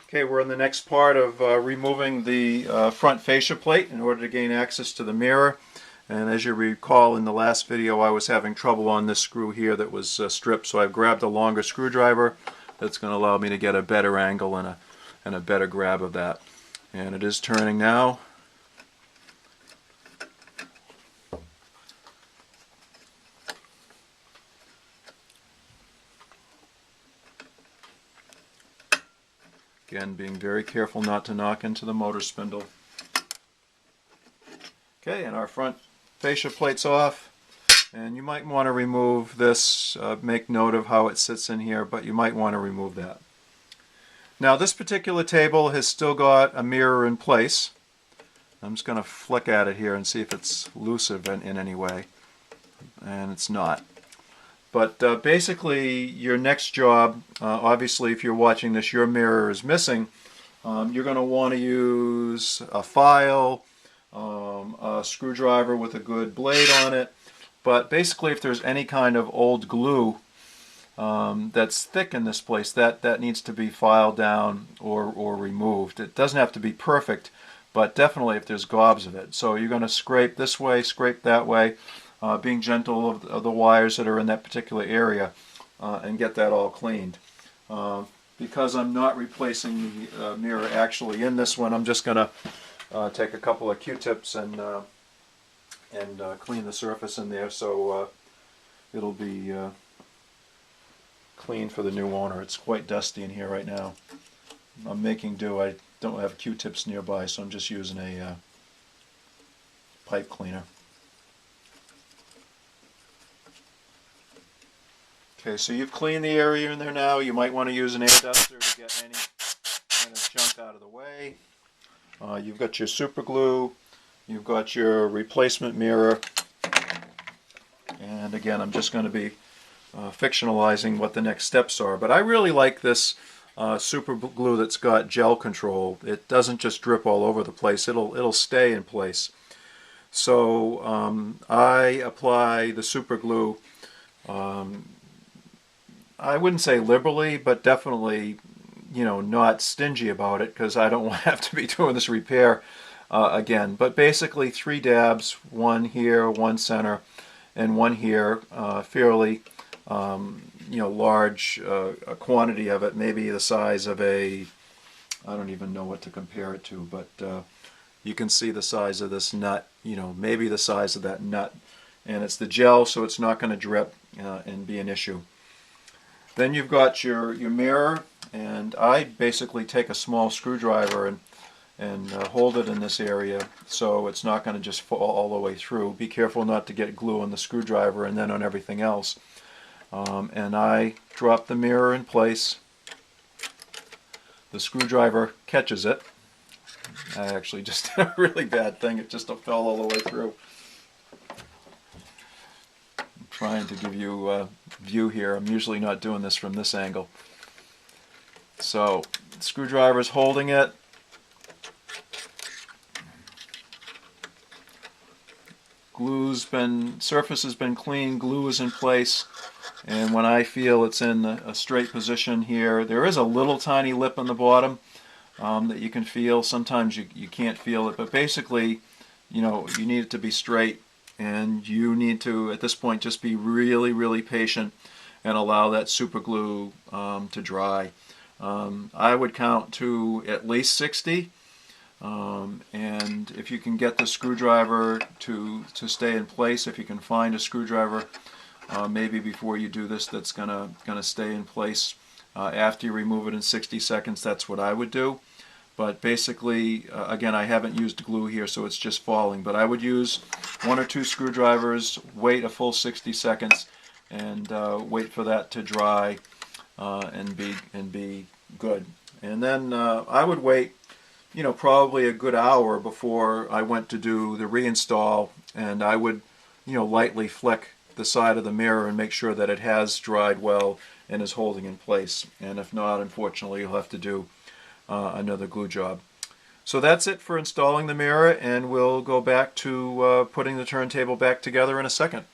Okay, we're in the next part of removing the front fascia plate in order to gain access to the mirror. And as you recall, in the last video I was having trouble on this screw here that was stripped, so I've grabbed a longer screwdriver that's going to allow me to get a better angle and a better grab of that. And it is turning now. Again, being very careful not to knock into the motor spindle. Okay, and our front fascia plate's off. And you might want to remove this, make note of how it sits in here, but you might want to remove that. Now this particular table has still got a mirror in place. I'm just going to flick at it here and see if it's loose in any way. And it's not. But basically your next job, obviously if you're watching this, your mirror is missing. You're going to want to use a file, a screwdriver with a good blade on it. But basically if there's any kind of old glue that's thick in this place, that needs to be filed down or removed. It doesn't have to be perfect, but definitely if there's gobs of it. So you're going to scrape this way, scrape that way, being gentle of the wires that are in that particular area, and get that all cleaned. Because I'm not replacing the mirror actually in this one, I'm just going to take a couple of Q-tips and clean the surface in there so it'll be clean for the new owner. It's quite dusty in here right now. I'm making do. I don't have Q-tips nearby, so I'm just using a pipe cleaner. Okay, so you've cleaned the area in there now. You might want to use an air duster to get any kind of junk out of the way. You've got your super glue. You've got your replacement mirror. And again, I'm just going to be fictionalizing what the next steps are. But I really like this super glue that's got gel control. It doesn't just drip all over the place. It'll stay in place. So I apply the super glue, I wouldn't say liberally, but definitely, not stingy about it, because I don't want to have to be doing this repair again. But basically 3 dabs, one here, one center, and one here, fairly large quantity of it, maybe the size of I don't even know what to compare it to, but you can see the size of this nut, maybe the size of that nut. And it's the gel, so it's not going to drip and be an issue. Then you've got your mirror, and I basically take a small screwdriver and hold it in this area so it's not going to just fall all the way through. Be careful not to get glue on the screwdriver and then on everything else. And I drop the mirror in place. The screwdriver catches it. I actually just did a really bad thing. It just fell all the way through. Trying to give you a view here. I'm usually not doing this from this angle. So the screwdriver's holding it. Surface has been clean, glue is in place, and when I feel it's in a straight position here, there is a little tiny lip on the bottom that you can feel. Sometimes you can't feel it, but basically, you need it to be straight. And you need to, at this point, just be really, really patient and allow that super glue to dry. I would count to at least 60, and if you can get the screwdriver to stay in place, if you can find a screwdriver maybe before you do this that's gonna stay in place after you remove it in 60 seconds, that's what I would do. But basically, again, I haven't used glue here, so it's just falling. But I would use 1 or 2 screwdrivers, wait a full 60 seconds, and wait for that to dry and be good. And then I would wait, probably a good hour before I went to do the reinstall, and I would, lightly flick the side of the mirror and make sure that it has dried well and is holding in place. And if not, unfortunately, you'll have to do another glue job. So that's it for installing the mirror, and we'll go back to putting the turntable back together in a second.